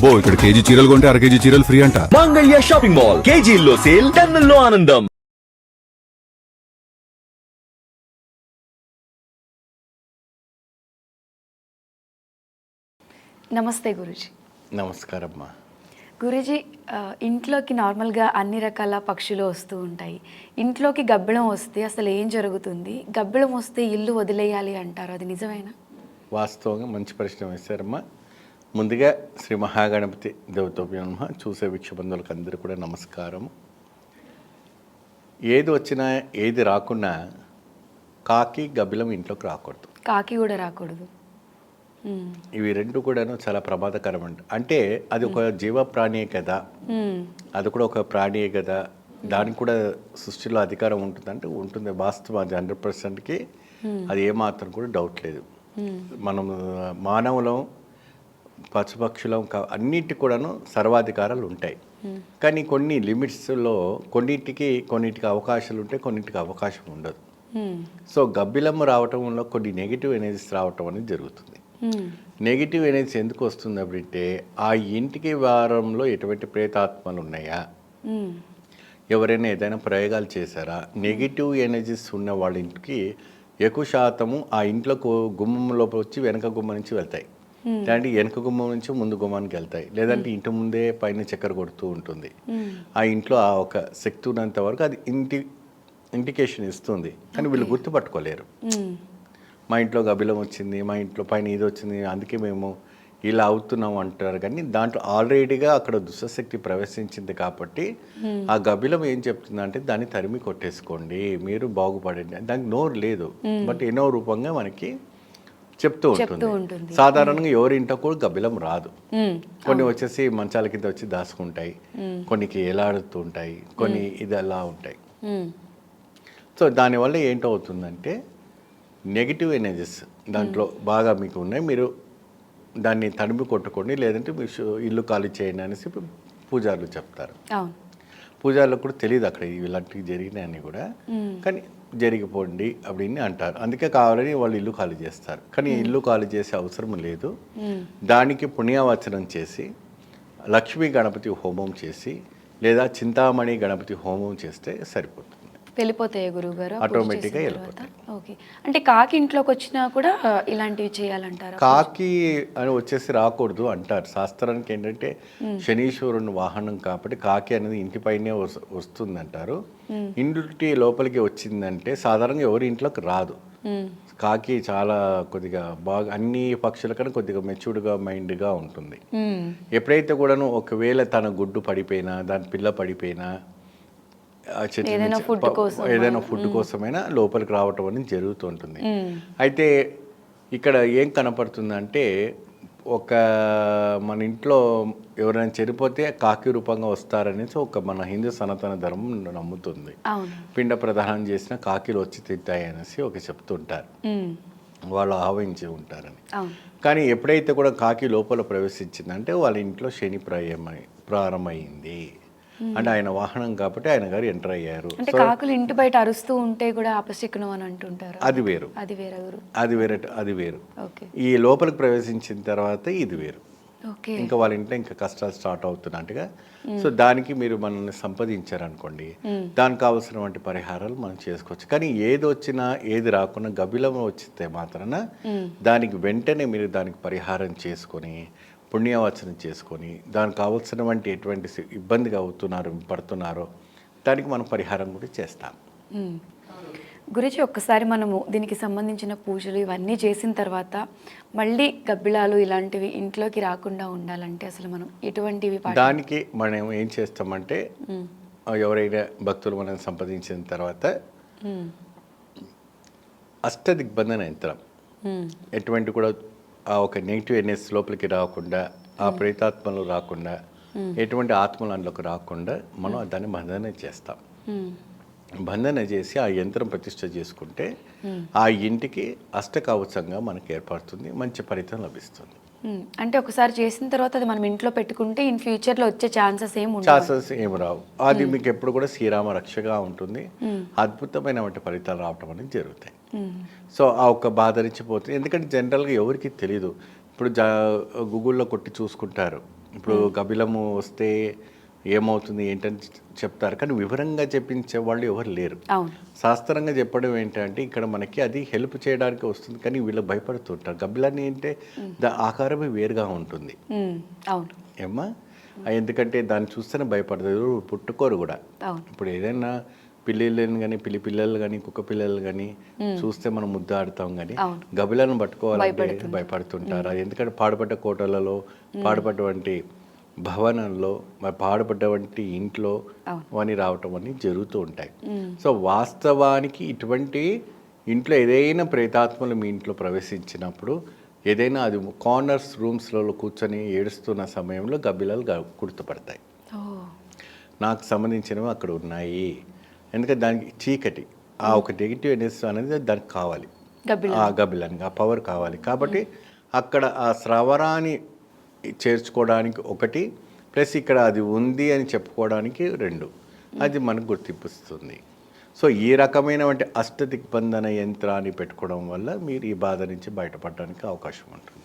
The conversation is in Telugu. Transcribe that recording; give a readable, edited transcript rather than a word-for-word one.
అబ్బో ఇక్కడ కేజీ చీరలు కొంటే అర కేజీ చీరలు ఫ్రీ అంట. మంగళ్య షాపింగ్ మాల్, కేజీల్లో సేల్, టన్నుల్లో ఆనందం. నమస్తే గురూజీ. నమస్కారం అమ్మా. గురూజీ, ఇంట్లోకి నార్మల్గా అన్ని రకాల పక్షులు వస్తూ ఉంటాయి. ఇంట్లోకి గబ్బిలం వస్తే అసలు ఏం జరుగుతుంది? గబ్బిలం వస్తే ఇల్లు వదిలేయాలి అంటారు, అది నిజమేనా? వాస్తవంగా మంచి ప్రశ్న వేశారమ్మా. ముందుగా శ్రీ మహాగణపతి దేవతోభ్యం నమః. చూసే వీక్షబంధువులకు అందరూ కూడా నమస్కారం. ఏది వచ్చినా ఏది రాకున్నా కాకి గబ్బిలం ఇంట్లోకి రాకూడదు. కాకి కూడా రాకూడదు. ఇవి రెండు కూడాను చాలా ప్రమాదకరం అంటే అది ఒక జీవ ప్రాణియే కదా, అది కూడా ఒక ప్రాణియే కదా, దానికి కూడా సృష్టిలో అధికారం ఉంటుందంటే ఉంటుంది. వాస్తవం అది 100%కి, అది ఏమాత్రం కూడా డౌట్ లేదు. మనం మానవులం, పశుపక్షులం అన్నిటికి కూడాను సర్వాధికారాలు ఉంటాయి. కానీ కొన్ని లిమిట్స్లో కొన్నిటికి అవకాశాలు ఉంటాయి, కొన్నిటికి అవకాశం ఉండదు. సో గబ్బిలం రావటంలో కొన్ని నెగిటివ్ ఎనర్జీస్ రావటం అనేది జరుగుతుంది. నెగిటివ్ ఎనర్జీ ఎందుకు వస్తుంది అంటే ఆ ఇంటికి వారంలో ఎటువంటి ప్రేతాత్మలు ఉన్నాయా, ఎవరైనా ఏదైనా ప్రయోగాలు చేశారా, నెగిటివ్ ఎనర్జీస్ ఉన్న వాళ్ళ ఇంటికి ఎక్కువ శాతము ఆ ఇంట్లో గుమ్మంలోకి వచ్చి వెనక గుమ్మం నుంచి వెళ్తాయి. లేదంటే వెనక గుమ్మం నుంచి ముందు గుమ్మానికి వెళ్తాయి. లేదంటే ఇంటి ముందే పైన చక్కెర కొడుతూ ఉంటుంది. ఆ ఇంట్లో ఆ ఒక శక్తి ఉన్నంత వరకు అది ఇండికేషన్ ఇస్తుంది. కానీ వీళ్ళు గుర్తుపట్టుకోలేరు. మా ఇంట్లో గబ్బిలం వచ్చింది, మా ఇంట్లో పైన ఇది వచ్చింది, అందుకే మేము ఇలా అవుతున్నాం అంటారు. కానీ దాంట్లో ఆల్రెడీగా అక్కడ దుష్టశక్తి ప్రవేశించింది కాబట్టి ఆ గబ్బిలం ఏం చెప్తుందంటే దాన్ని తరిమి కొట్టేసుకోండి, మీరు బాగుపడండి. దానికి నోరు లేదు, బట్ ఎన్నో రూపంగా మనకి చెప్తూ ఉంటుంది. సాధారణంగా ఎవరింటో కూడా గబ్బిలం రాదు. కొన్ని వచ్చేసి మంచాల కింద వచ్చి దాచుకుంటాయి, కొన్నికి ఎలాడుతూ ఉంటాయి, కొన్ని ఇది అలా ఉంటాయి. సో దానివల్ల ఏంటవుతుందంటే నెగిటివ్ ఎనర్జీస్ దాంట్లో బాగా మీకు ఉన్నాయి. మీరు దాన్ని తడిమి కొట్టుకోండి, లేదంటే మీ ఇల్లు ఖాళీ చేయండి అనేసి పూజారులు చెప్తారు. పూజారులకు కూడా తెలియదు అక్కడ ఇలాంటివి జరిగినాయని కూడా, కానీ జరిగిపోండి அப்படின்னு అంటారు. అందుకే కావాలని వాళ్ళు ఇల్లు ఖాళీ చేస్తారు. కానీ ఇల్లు ఖాళీ చేసే అవసరం లేదు. దానికి పుణ్యవచనం చేసి లక్ష్మీ గణపతి హోమం చేసి లేదా చింతామణి గణపతి హోమం చేస్తే సరిపోతుంది. వెళ్ళిపోతాయి గురువు గారు, ఆటోమేటిక్గా వెళ్ళిపోతాయి. ఓకే. అంటే కాకి ఇంట్లోకి వచ్చినా కూడా ఇలాంటివి చేయాలంటారు? కాకి అని వచ్చేసి రాకూడదు అంటారు. శాస్త్రానికి ఏంటంటే శనీశ్వరుని వాహనం కాబట్టి కాకి అనేది ఇంటిపైనే వస్తుంది అంటారు. ఇంటి లోపలికి వచ్చిందంటే సాధారణంగా ఎవరి ఇంట్లోకి రాదు. కాకి చాలా కొద్దిగా బాగా అన్ని పక్షుల కన్నా కొద్దిగా మెచ్యూర్డ్గా మైండ్గా ఉంటుంది. ఎప్పుడైతే కూడాను ఒకవేళ తన గుడ్డు పడిపోయినా, దాని పిల్ల పడిపోయినా, ఏదైనా ఫుడ్ కోసమైనా లోపలికి రావటం అనేది జరుగుతుంటుంది. అయితే ఇక్కడ ఏం కనపడుతుందంటే ఒక మన ఇంట్లో ఎవరైనా చనిపోతే కాకి రూపంగా వస్తారనేసి ఒక మన హిందూ సనాతన ధర్మం నమ్ముతుంది. పిండ ప్రదానం చేసిన కాకిలు వచ్చి తింటాయి అనేసి ఒక చెప్తుంటారు, వాళ్ళు ఆవహించి ఉంటారని. కానీ ఎప్పుడైతే కూడా కాకి లోపల ప్రవేశించిందంటే వాళ్ళ ఇంట్లో శని ప్రారంభమైంది. అంటే ఆయన వాహనం కాబట్టి ఆయన గారు ఎంటర్ అయ్యారు. అంటే కాకులు ఇంటి బయట అరుస్తూ ఉంటే కూడా అపశకునం అని అంటుంటారు. అది వేరు, అది వేరు. ఈ లోపలికి ప్రవేశించిన తర్వాత ఇది వేరు. ఇంకా వాళ్ళ ఇంట్లో ఇంకా కష్టాలు స్టార్ట్ అవుతున్నట్టుగా. సో దానికి మీరు మనల్ని సంపాదించారనుకోండి, దానికి కావాల్సినటువంటి పరిహారాలు మనం చేసుకోవచ్చు. కానీ ఏది వచ్చినా ఏది రాకుండా గబ్బిలం వచ్చితే మాత్రాన దానికి వెంటనే మీరు దానికి పరిహారం చేసుకొని పుణ్యవచనం చేసుకొని దానికి కావాల్సినటువంటి ఎటువంటి ఇబ్బందిగా పడుతున్నారో దానికి మనం పరిహారం కూడా చేస్తాం. గురించి ఒక్కసారి మనము దీనికి సంబంధించిన పూజలు ఇవన్నీ చేసిన తర్వాత మళ్ళీ గబ్బిలాలు ఇలాంటివి ఇంట్లోకి రాకుండా ఉండాలంటే అసలు మనం ఎటువంటివి దానికి మనం ఏం చేస్తామంటే ఎవరైనా భక్తులు మనం సంపాదించిన తర్వాత అష్టదిగ్బంధన యంత్రం, ఎటువంటి కూడా ఆ ఒక నెగిటివ్ ఎనర్జీ లోపలికి రాకుండా, ఆ ప్రేతాత్మలు రాకుండా, ఎటువంటి ఆత్మలు అందులోకి రాకుండా మనం దాన్ని బంధన చేస్తాం. బంధన చేసి ఆ యంత్రం ప్రతిష్ఠ చేసుకుంటే ఆ ఇంటికి అష్టకవచంగా మనకు ఏర్పడుతుంది, మంచి ఫలితం లభిస్తుంది. అంటే ఒకసారి చేసిన తర్వాత అది మనం ఇంట్లో పెట్టుకుంటే ఇన్ ఫ్యూచర్లో వచ్చే ఛాన్సెస్ ఏమి రావు. అది మీకు ఎప్పుడు కూడా శ్రీరామ రక్షగా ఉంటుంది. అద్భుతమైన ఫలితాలు రావటం అనేది జరుగుతాయి. సో ఆ ఒక్క బాధ నుంచి పోతుంది. ఎందుకంటే జనరల్గా ఎవరికి తెలియదు. ఇప్పుడు గూగుల్లో కొట్టి చూసుకుంటారు ఇప్పుడు గబిలము వస్తే ఏమవుతుంది ఏంటని చెప్తారు, కానీ వివరంగా చెప్పించే వాళ్ళు ఎవరు లేరు. అవును. శాస్త్రంగా చెప్పడం ఏంటంటే ఇక్కడ మనకి అది హెల్ప్ చేయడానికి వస్తుంది, కానీ వీళ్ళు భయపడుతుంటారు. గబ్బిలాన్ని ఏంటంటే ఆకారమే వేరుగా ఉంటుంది అవును. ఏమ్మా, ఎందుకంటే దాన్ని చూస్తేనే భయపడతారు, పుట్టుకోరు కూడా. అవును. ఇప్పుడు ఏదైనా పిల్లిళ్ళని కానీ పిల్లలు కానీ కుక్క పిల్లలు కానీ చూస్తే మనం ముద్దు ఆడతాం, కానీ గబిలను పట్టుకోవాలంటే భయపడుతుంటారు. అది ఎందుకంటే పాడుపడ్డ కోటలలో, పాడుపడ్డటువంటి భవనంలో, మరి పాడుపడ్డటువంటి ఇంట్లో అని రావటం అని జరుగుతూ ఉంటాయి. సో వాస్తవానికి ఇటువంటి ఇంట్లో ఏదైనా ప్రేతాత్మలు మీ ఇంట్లో ప్రవేశించినప్పుడు ఏదైనా అది కార్నర్స్ రూమ్స్లలో కూర్చొని ఏడుస్తున్న సమయంలో గబ్బిలాలు గుర్తుపడతాయి. నాకు సంబంధించినవి అక్కడ ఉన్నాయి, ఎందుకంటే దానికి చీకటి ఆ ఒక నెగిటివ్ ఎనర్జీ అనేది దానికి కావాలి, ఆ గబ్బిలానికి ఆ పవర్ కావాలి. కాబట్టి అక్కడ ఆ స్రవరాన్ని చేర్చుకోవడానికి ఒకటి, ప్లస్ ఇక్కడ అది ఉంది అని చెప్పుకోవడానికి రెండు, అది మనకు గుర్తింపుస్తుంది. సో ఈ రకమైనటువంటి అష్టదిగ్బంధన యంత్రాన్ని పెట్టుకోవడం వల్ల మీరు ఈ బాధ నుంచి బయటపడడానికి అవకాశం ఉంటుంది.